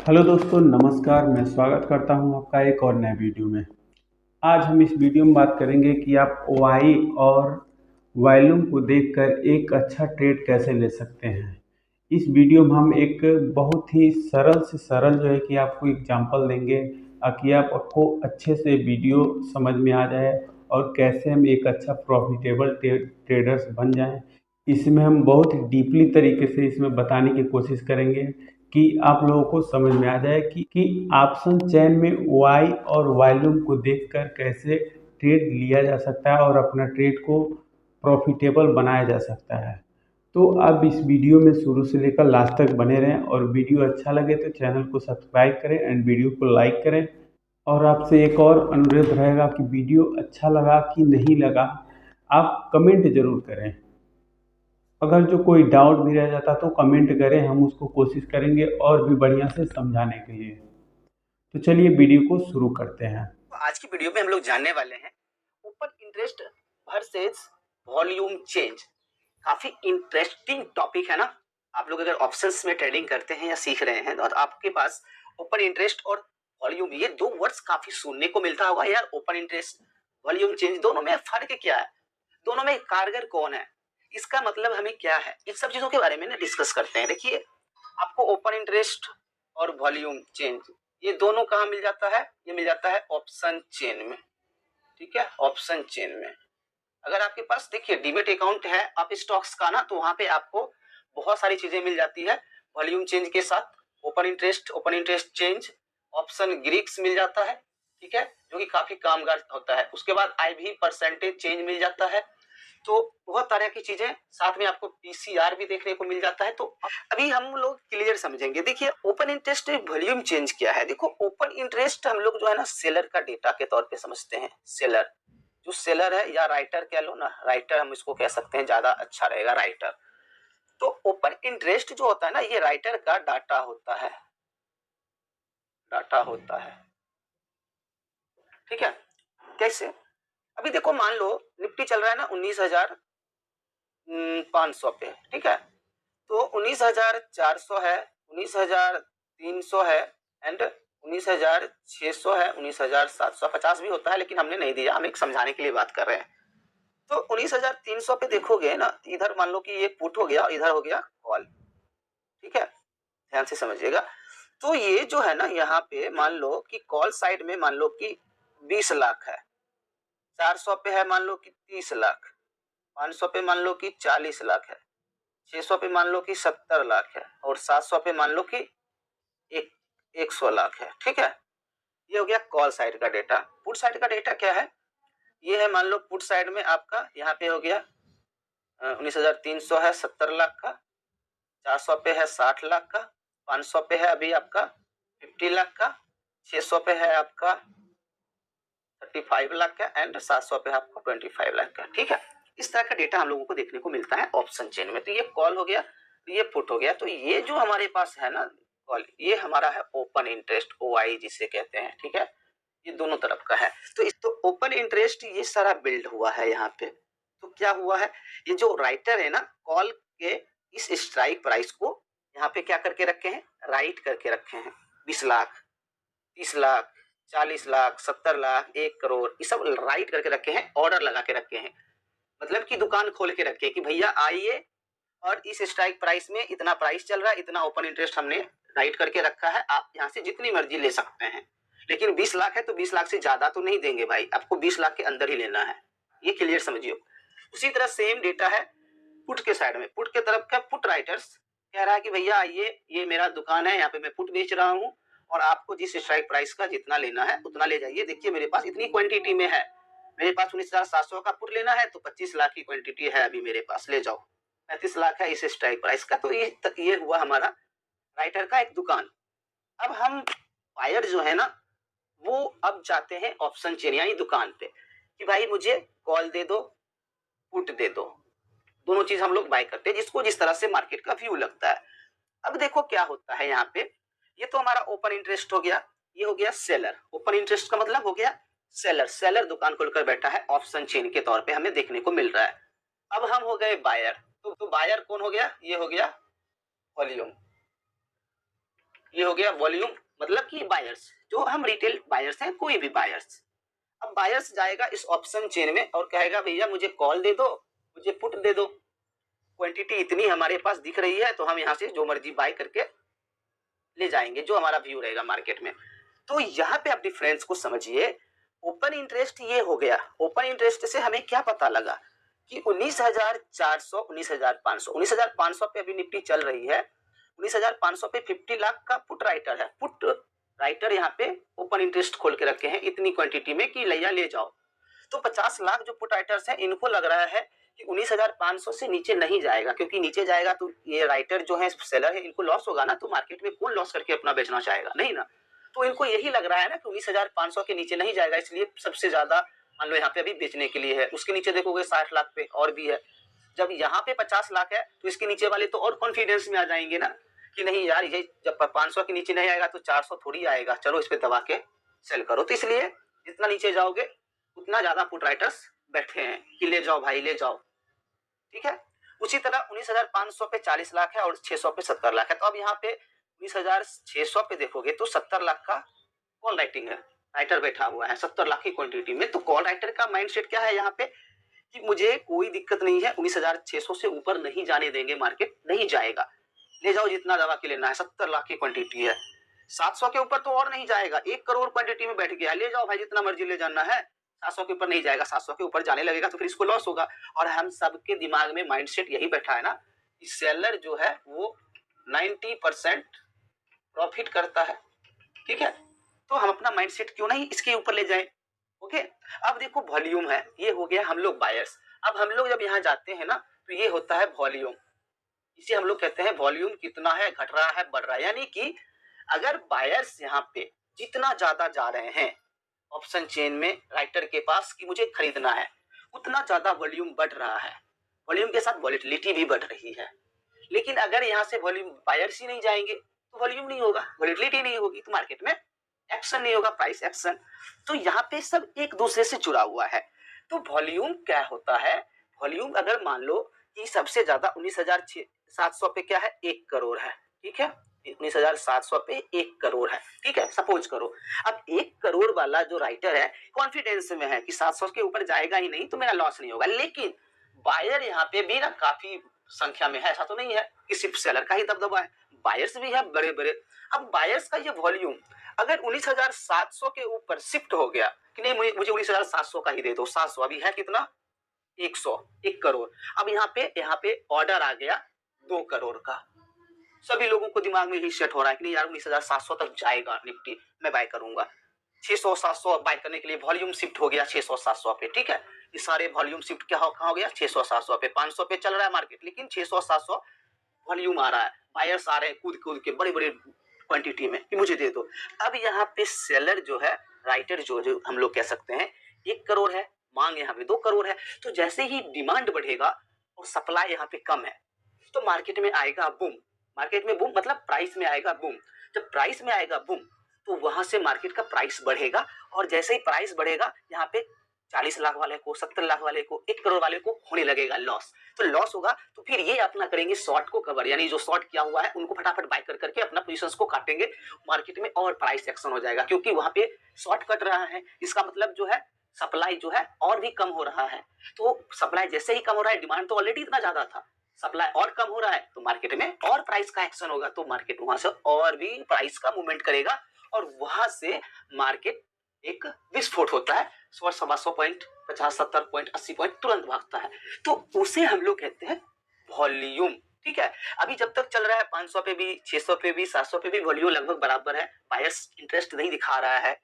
Hello दोस्तों, नमस्कार। मैं स्वागत करता हूं आपका एक और नए वीडियो में। आज हम इस वीडियो में बात करेंगे कि आप वाई और वॉल्यूम को देखकर एक अच्छा ट्रेड कैसे ले सकते हैं। इस वीडियो में हम एक बहुत ही सरल से सरल जो है कि आपको एग्जांपल देंगे ताकि आपको अच्छे से वीडियो समझ में आ जाए और कैसे हम एक अच्छा प्रॉफिटेबल ट्रेडर्स बन जाएं। इसमें हम बहुत डीपली तरीके से इसमें बताने की कोशिश करेंगे कि आप लोगों को समझ में आ जाए कि ऑप्शन चेन में वाई और वॉल्यूम को देखकर कैसे ट्रेड लिया जा सकता है और अपना ट्रेड को प्रॉफिटेबल बनाया जा सकता है। तो आप इस वीडियो में शुरू से लेकर लास्ट तक बने रहें और वीडियो अच्छा लगे तो चैनल को सब्सक्राइब करें एंड वीडियो को लाइक करें। और आपसे एक और अनुरोध रहेगा कि वीडियो अच्छा लगा कि नहीं लगा आप कमेंट जरूर करें। अगर जो कोई डाउट भी रह जाता तो कमेंट करें, हम उसको कोशिश करेंगे और भी बढ़िया से समझाने के लिए। तो चलिए वीडियो को शुरू करते हैं। तो आज की वीडियो में हम लोग जानने वाले हैं open interest versus volume change. काफी इंटरेस्टिंग टॉपिक है ना। आप लोग अगर ऑप्शंस में ट्रेडिंग करते हैं या सीख रहे हैं तो आपके पास ओपन इंटरेस्ट और वॉल्यूम ये दो वर्ड्स काफी सुनने को मिलता होगा यार। ओपन इंटरेस्ट वॉल्यूम चेंज दोनों में फर्क क्या है, दोनों में कारगर कौन है, इसका मतलब हमें क्या है, इन सब चीजों के बारे में ना डिस्कस करते हैं। देखिए, आपको ओपन इंटरेस्ट और वॉल्यूम चेंज ये दोनों कहाँ मिल जाता है, ये मिल जाता है ऑप्शन चेन में। ठीक है, ऑप्शन चेन में अगर आपके पास देखिए डीमेट अकाउंट है आप स्टॉक्स का ना, तो वहां पे आपको बहुत सारी चीजें मिल जाती है वॉल्यूम चेंज के साथ। Open interest change, option Greeks मिल जाता है, ठीक है, जो कि काफी कामगार होता है। उसके बाद आईवी परसेंटेज चेंज मिल जाता है। तो बहुत तरह की चीजें, साथ में आपको पीसीआर भी देखने को मिल जाता है। तो अभी हम लोग क्लियर समझेंगे। देखिए, ओपन इंटरेस्ट वॉल्यूम चेंज क्या है। देखो, ओपन इंटरेस्ट हम लोग जो है ना सेलर का डेटा के तौर पे समझते हैं। सेलर जो सेलर है या राइटर कह लो ना, राइटर हम इसको कह सकते हैं, ज्यादा अच्छा रहेगा राइटर। तो ओपन इंटरेस्ट जो होता है ना, ये राइटर का डाटा होता है, डाटा होता है। ठीक है, कैसे? अभी देखो, मान लो निफ्टी चल रहा है ना 19,500 पे, ठीक है, तो 19,400 है, 19,300 है एंड 19,600 है, 19,750 भी होता है, लेकिन हमने नहीं दिया, हम एक समझाने के लिए बात कर रहे हैं। तो 19,300 पे देखोगे ना, इधर मान लो कि ये पुट हो गया और इधर हो गया कॉल। ठीक है, ध्यान से समझिएगा। तो ये जो है ना, यहाँ पे मान लो कि कॉल साइड में मान लो कि 20 लाख है, 400 पे है मान लो कि 30 लाख, 500 पे मान लो कि 40 लाख है, 600 पे मान लो कि 70 लाख है और 700 पे मान लो कि 100 लाख है। ठीक है, ये हो गया कॉल साइड का डेटा। पुट साइड का डेटा क्या है, ये है मान लो पुट साइड में आपका यहाँ पे हो गया 19,300 है 70 लाख का, 400 पे है 60 लाख का, 500 पे है अभी आपका 50 लाख का, 600 पे है आपका 35 लाख का एंड 700 पे है आपका 25 लाख का। ठीक है, इस तरह का डेटा हम लोगों को देखने को मिलता है ऑप्शन चेन में। तो ये कॉल हो गया, ये पुट हो गया। तो ये जो हमारे पास है ना कॉल, ये हमारा है ओपन इंटरेस्ट, ओआई जिसे कहते हैं। ठीक है, ये दोनों तरफ का है। तो इस तो ओपन इंटरेस्ट ये सारा बिल्ड हुआ है यहाँ पे। तो क्या हुआ है, ये जो राइटर है ना कॉल के इस स्ट्राइक प्राइस को यहाँ पे क्या करके रखे हैं, राइट करके रखे हैं। 20 लाख, 30 लाख, 40 लाख, 70 लाख, 1 करोड़, ये सब राइट करके रखे हैं, ऑर्डर लगा के रखे हैं। मतलब कि दुकान खोल के रखे कि भैया आइए और इस स्ट्राइक प्राइस में इतना प्राइस चल रहा है, इतना ओपन इंटरेस्ट हमने राइट करके रखा है, आप यहाँ से जितनी मर्जी ले सकते हैं। लेकिन 20 लाख है तो 20 लाख से ज्यादा तो नहीं देंगे भाई, आपको 20 लाख के अंदर ही लेना है। ये क्लियर समझिए। उसी तरह सेम डेटा है पुट के साइड में। पुट के तरफ का पुट राइटर्स कह रहा है कि भैया आइए, ये मेरा दुकान है, यहाँ पे मैं पुट बेच रहा हूँ और आपको जिस स्ट्राइक प्राइस का जितना लेना है उतना ले जाइए। देखिए मेरे पास इतनी क्वांटिटी में है, मेरे पास 19,700 का पुट लेना है तो 25 लाख की क्वांटिटी है अभी मेरे पास, ले जाओ। 35 लाख है इस स्ट्राइक प्राइस का। तो ये हुआ हमारा राइटर का एक दुकान। अब हम बायर जो है ना, वो अब जाते हैं ऑप्शन चेन यानी दुकान पे कि भाई मुझे कॉल दे दो, पुट दे दो। दोनों चीज हम लोग बाय करते हैं, जिसको जिस तरह से मार्केट का व्यू लगता है। अब देखो क्या होता है यहाँ पे, ये तो हमारा ओपन इंटरेस्ट हो गया, ये हो गया सेलर। ओपन इंटरेस्ट का मतलब हो गया सेलर, सेलर दुकान खोलकर बैठा है ऑप्शन चेन के तौर पे हमें देखने को मिल रहा है। अब हम हो गए बायर। तो बायर कौन हो गया, ये हो गया वॉल्यूम। ये हो गया वॉल्यूम, मतलब कि बायर्स, जो हम रिटेल बायर्स हैं, कोई भी बायर्स। अब बायर्स जाएगा इस ऑप्शन चेन में और कहेगा भैया मुझे कॉल दे दो, मुझे पुट दे दो, क्वांटिटी इतनी हमारे पास दिख रही है तो हम यहाँ से जो मर्जी बाय करके ले जाएंगे, जो हमारा व्यू रहेगा मार्केट में। तो यहाँ पे आप डिफरेंस को समझिए। ओपन इंटरेस्ट ये हो गया, ओपन इंटरेस्ट से हमें क्या पता लगा कि 19,400, 19,500, 19,500 पे अभी निफ्टी चल रही है। 19,500 पे 50 लाख का पुट राइटर है, पुट राइटर यहाँ पे ओपन इंटरेस्ट खोल के रखे हैं इतनी क्वांटिटी में कि लिया ले जाओ। तो 50 लाख जो पुट राइटर्स हैं, इनको लग रहा है कि 19,500 से नीचे नहीं जाएगा, क्योंकि नीचे जाएगा तो ये राइटर जो है, सेलर है, इनको लॉस होगा ना। तो मार्केट में कौन लॉस करके अपना बेचना चाहेगा, नहीं ना। तो इनको यही लग रहा है ना कि 19,500 के नीचे नहीं जाएगा, इसलिए सबसे ज्यादा मान लो यहाँ पे अभी बेचने के लिए है। उसके नीचे देखोगे 60 लाख पे और भी है। जब यहाँ पे 50 लाख है तो इसके नीचे वाले तो और कॉन्फिडेंस में आ जाएंगे ना कि नहीं यार, ये जब 500 के नीचे नहीं आएगा तो 400 थोड़ी आएगा, चलो इस पे दबा के सेल करो। तो इसलिए जितना नीचे जाओगे उतना ज्यादा पुट राइटर्स बैठे हैं कि ले जाओ भाई ले जाओ, ठीक है। उसी तरह 19,500 पे 40 लाख है और 600 पे 70 लाख है। तो अब यहाँ पे 19,600 पे देखोगे तो 70 लाख का कॉल राइटिंग है, राइटर बैठा हुआ है 70 लाख की क्वांटिटी में। तो कॉल राइटर का माइंडसेट क्या है यहाँ पे कि मुझे कोई दिक्कत नहीं है, 19,600 से ऊपर नहीं जाने देंगे, मार्केट नहीं जाएगा, ले जाओ जितना दवा के लेना है, 70 लाख की क्वांटिटी है। 700 के ऊपर तो और नहीं जाएगा, 1 करोड़ क्वांटिटी में बैठ गया, ले जाओ भाई जितना मर्जी ले जाना है। 700 के ऊपर नहीं जाएगा, 700 के ऊपर जाने लगेगा तो फिर इसको लॉस होगा। और हम सबके दिमाग में माइंडसेट यही बैठा है ना कि सेलर जो है वो 90% प्रॉफिट करता है, ठीक है। तो हम अपना माइंडसेट क्यों नहीं इसके ऊपर ले जाएं। ओके, अब देखो वॉल्यूम है, ये हो गया हम लोग बायर्स। अब हम लोग जब यहाँ जाते हैं ना तो ये होता है वॉल्यूम, इसे हम लोग कहते हैं वॉल्यूम कितना है, घट रहा है, बढ़ रहा है। यानी कि अगर बायर्स यहाँ पे जितना ज्यादा जा रहे हैं ऑप्शन चेन में राइटर के पास कि मुझे खरीदना है, उतना ज्यादा वॉल्यूम बढ़ रहा है, वॉल्यूम के साथ वॉलेटिलिटी भी बढ़ रही है। लेकिन अगर यहाँ से वॉल्यूम बायर्स ही नहीं जाएंगे तो वॉल्यूम नहीं होगा, वॉलेटिलिटी नहीं होगी, तो मार्केट में एक्शन नहीं होगा, प्राइस एक्शन। तो यहाँ पे सब एक दूसरे से जुड़ा हुआ है। तो वॉल्यूम क्या होता है, वॉल्यूम अगर मान लो कि सबसे ज्यादा 19,700 पे क्या है, 1 करोड़ है, ठीक है। 19,700 पे 1 करोड़ है, ठीक है, सपोज करो। अब 1 करोड़ वाला जो राइटर है कॉन्फिडेंस में है कि 700 के ऊपर जाएगा ही नहीं तो मेरा लॉस नहीं होगा। लेकिन बायर यहाँ पे भी ना काफी संख्या में है, ऐसा तो नहीं है कि सिर्फ सेलर का ही दबदबा है, बायर्स भी है बड़े बड़े। अब बायर्स का ये वॉल्यूम अगर 19,700 के ऊपर शिफ्ट हो गया कि नहीं मुझे 19,700 का ही दे दो, 700 अभी है कितना, 100, 1 करोड़। अब यहाँ पे ऑर्डर आ गया 2 करोड़ का, सभी लोगों को दिमाग में ही सेट हो रहा है कि नहीं यार 19,700 तक जाएगा निफ्टी, मैं बाय करूंगा। 600 700 बाय करने के लिए वॉल्यूम शिफ्ट हो गया 600 700 पे, ठीक है। ये सारे वॉल्यूम शिफ्ट क्या कहाँ हो गया, 600 700 पे। 500 पे चल रहा है मार्केट, लेकिन 600 700 वॉल्यूम आ रहा है, बायर्स आ रहे हैं कूद कूद के बड़े बड़े क्वांटिटी में कि मुझे दे दो। अब यहाँ पे सेलर जो है, राइटर जो हम लोग कह सकते हैं 1 करोड़ है, मांग यहाँ पे 2 करोड़ है। तो जैसे ही डिमांड बढ़ेगा और सप्लाई यहाँ पे कम है तो मार्केट में आएगा बूम, मार्केट में बूम मतलब प्राइस में आएगा बूम। जब प्राइस में आएगा बूम तो वहां से मार्केट का प्राइस बढ़ेगा, और जैसे ही प्राइस बढ़ेगा यहाँ पे 40 लाख वाले को, 70 लाख वाले को, 1 करोड़ वाले को होने लगेगा लॉस। तो लॉस होगा तो फिर ये अपना करेंगे शॉर्ट को कवर, यानी जो शॉर्ट किया हुआ है उनको फटाफट बाय कर करके अपना पोजीशंस को काटेंगे मार्केट में और प्राइस एक्शन हो जाएगा, क्योंकि वहां पे शॉर्ट कट रहा है। इसका मतलब जो है सप्लाई जो है और भी कम हो रहा है। तो सप्लाई जैसे ही कम हो रहा है, डिमांड तो ऑलरेडी इतना ज्यादा था, सप्लाई और कम हो रहा है तो मार्केट में और प्राइस का एक्शन होगा, तो मार्केट वहां से और भी प्राइस का मूवमेंट करेगा और वहां से मार्केट एक विस्फोट होता है, 100 पॉइंट, 50 70 पॉइंट, 80 पॉइंट तुरंत भागता है। तो उसे हम लोग कहते हैं वॉल्यूम, ठीक है। अभी जब तक चल रहा है 500 पे भी, 600 पे भी, 700 पे भी वॉल्यूम लगभग बराबर है, बायर्स इंटरेस्ट नहीं दिखा रहा है,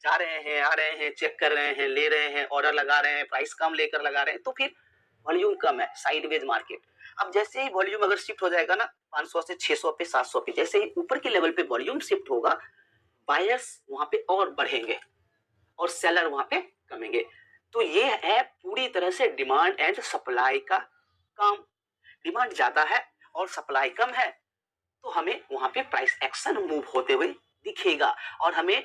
जा रहे हैं आ रहे हैं, चेक कर रहे हैं, ले रहे हैं, ऑर्डर लगा रहे हैं, प्राइस कम लेकर लगा रहे हैं, तो फिर वॉल्यूम कम है, साइडवेज मार्केट। अब जैसे ही वॉल्यूम अगर शिफ्ट हो जाएगा ना 500 से 600 पे, 700 पे, जैसे ही ऊपर के लेवल पे वॉल्यूम शिफ्ट होगा, बायर्स वहां पे और बढ़ेंगे और सेलर वहां पे कमेंगे। तो ये है पूरी तरह से डिमांड एंड सप्लाई का काम। डिमांड ज्यादा है और सप्लाई कम है तो हमें वहां पे प्राइस एक्शन मूव होते हुए दिखेगा। और हमें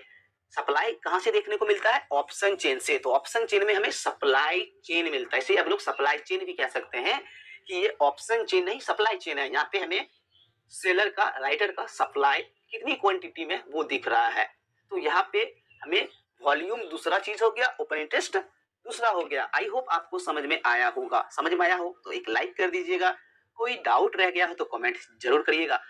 सप्लाई कहां से देखने को मिलता है, ऑप्शन चेन से। तो ऑप्शन चेन में हमें सप्लाई चेन मिलता है, इसे अब लोग सप्लाई चेन भी कह सकते हैं कि ये ऑप्शन चेन नहीं सप्लाई चेन है। यहाँ पे हमें सेलर का, राइटर का सप्लाई कितनी क्वांटिटी में वो दिख रहा है। तो यहाँ पे हमें वॉल्यूम दूसरा चीज हो गया, ओपन इंटरेस्ट दूसरा हो गया। आई होप आपको समझ में आया होगा। समझ में आया हो तो एक लाइक कर दीजिएगा, कोई डाउट रह गया हो तो कमेंट जरूर करिएगा।